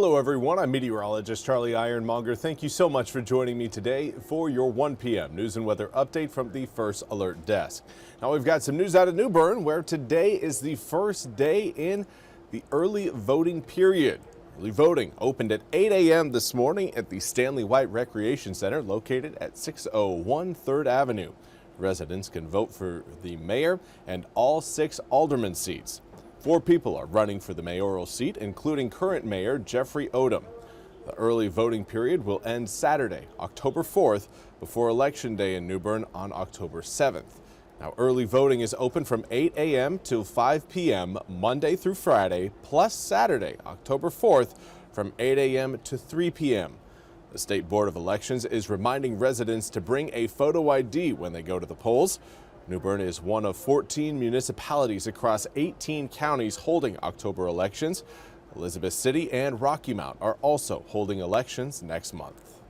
Hello everyone, I'm meteorologist Charlie Ironmonger. Thank you so much for joining me today for your 1 p.m. news and weather update from the First Alert Desk. Now we've got some news out of New Bern, where today is the first day in the early voting period. Early voting opened at 8 a.m. this morning at the Stanley White Recreation Center located at 601 3rd Avenue. Residents can vote for the mayor and all 6 alderman seats. 4 people are running for the mayoral seat, including current mayor Jeffrey Odom. The early voting period will end Saturday, October 4th, before Election Day in New Bern on October 7th. Now, early voting is open from 8 a.m. till 5 p.m. Monday through Friday, plus Saturday, October 4th, from 8 a.m. to 3 p.m. The State Board of Elections is reminding residents to bring a photo ID when they go to the polls. New Bern is one of 14 municipalities across 18 counties holding October elections. Elizabeth City and Rocky Mount are also holding elections next month.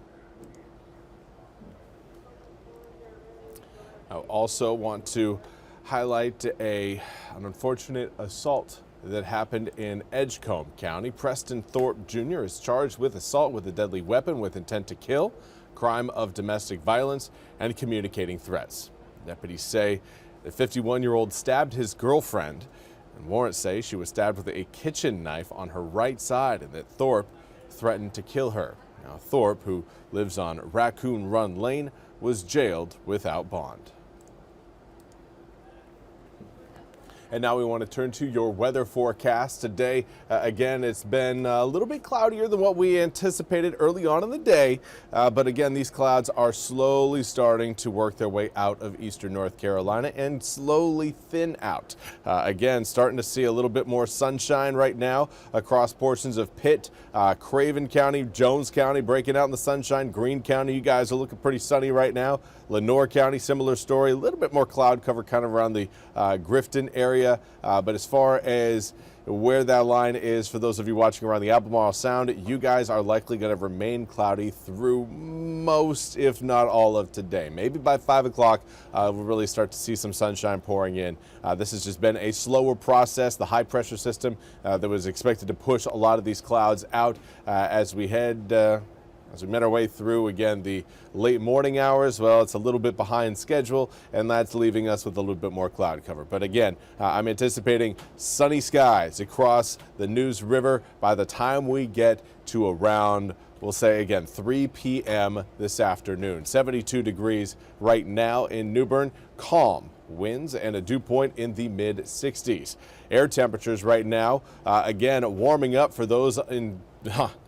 I also want to highlight an unfortunate assault that happened in Edgecombe County. Preston Thorpe Jr. is charged with assault with a deadly weapon with intent to kill, crime of domestic violence, and communicating threats. Deputies say the 51-year-old stabbed his girlfriend, and warrants say she was stabbed with a kitchen knife on her right side and that Thorpe threatened to kill her. Now, Thorpe, who lives on Raccoon Run Lane, was jailed without bond. And now we want to turn to your weather forecast today. Again, it's been a little bit cloudier than what we anticipated early on in the day. But again, these clouds are slowly starting to work their way out of eastern North Carolina and slowly thin out. Again, starting to see a little bit more sunshine right now across portions of Pitt, Craven County, Jones County breaking out in the sunshine. Greene County, you guys are looking pretty sunny right now. Lenoir County, similar story. A little bit more cloud cover kind of around the Grifton area. But as far as where that line is, for those of you watching around the Albemarle Sound, you guys are likely going to remain cloudy through most, if not all, of today. Maybe by 5 o'clock, we'll really start to see some sunshine pouring in. This has just been a slower process. The high pressure system that was expected to push a lot of these clouds out as we made our way through, again, the late morning hours. Well, it's a little bit behind schedule, and that's leaving us with a little bit more cloud cover. But again, I'm anticipating sunny skies across the News River by the time we get to around, we'll say again, 3 p.m. this afternoon. 72 degrees right now in New Bern. Calm winds and a dew point in the mid-60s. Air temperatures right now, again, warming up for those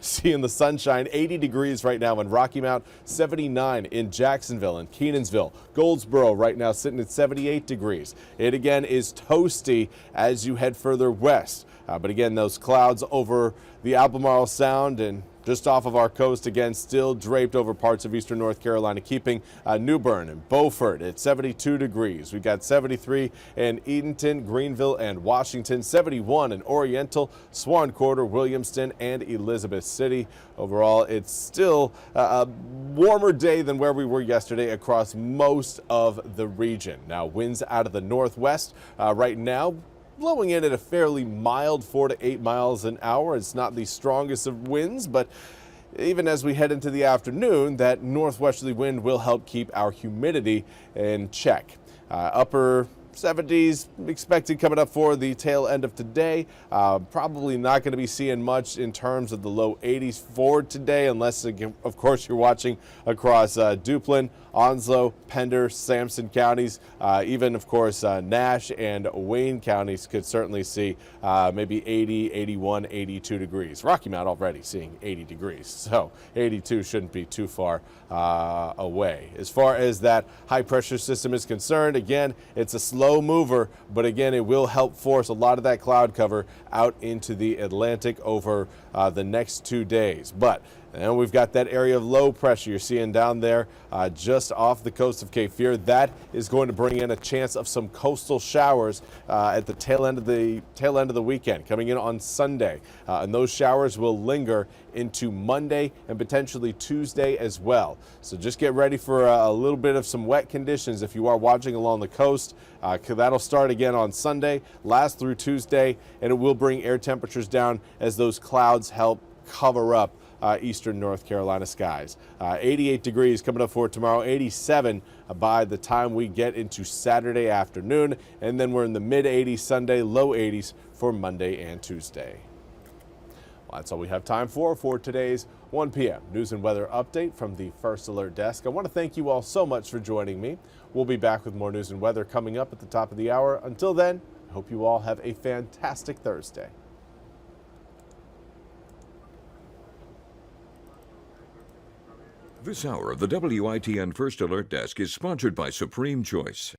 seeing the sunshine. 80 degrees right now in Rocky Mount, 79 in Jacksonville and Kenansville. Goldsboro right now sitting at 78 degrees. It again is toasty as you head further west. But again, those clouds over the Albemarle Sound and just off of our coast, again, still draped over parts of eastern North Carolina, keeping New Bern and Beaufort at 72 degrees. We've got 73 in Edenton, Greenville, and Washington, 71 in Oriental, Swan Quarter, Williamston, and Elizabeth City. Overall, it's still a warmer day than where we were yesterday across most of the region. Now, winds out of the northwest right now, blowing in at a fairly mild 4 to 8 miles an hour. It's not the strongest of winds, but even as we head into the afternoon, that northwesterly wind will help keep our humidity in check. Upper 70s expected coming up for the tail end of today. Probably not going to be seeing much in terms of the low 80s for today, unless, of course, you're watching across Duplin, Onslow, Pender, Sampson counties. Even, of course, Nash and Wayne counties could certainly see maybe 80, 81, 82 degrees. Rocky Mount already seeing 80 degrees, so 82 shouldn't be too far away. As far as that high pressure system is concerned, again, it's a slow mover, but again, it will help force a lot of that cloud cover out into the Atlantic over the next 2 days. But and we've got that area of low pressure you're seeing down there just off the coast of Cape Fear. That is going to bring in a chance of some coastal showers at the tail end of the weekend, coming in on Sunday. And those showers will linger into Monday and potentially Tuesday as well. So just get ready for a little bit of some wet conditions if you are watching along the coast. That'll start again on Sunday, last through Tuesday, and it will bring air temperatures down as those clouds help cover up eastern North Carolina skies. 88 degrees coming up for tomorrow, 87 by the time we get into Saturday afternoon, and then we're in the mid 80s Sunday, low 80s for Monday and Tuesday. Well, that's all we have time for today's 1 p.m. news and weather update from the First Alert Desk. I want to thank you all so much for joining me. We'll be back with more news and weather coming up at the top of the hour. Until then, I hope you all have a fantastic Thursday. This hour of the WITN First Alert Desk is sponsored by Supreme Choice.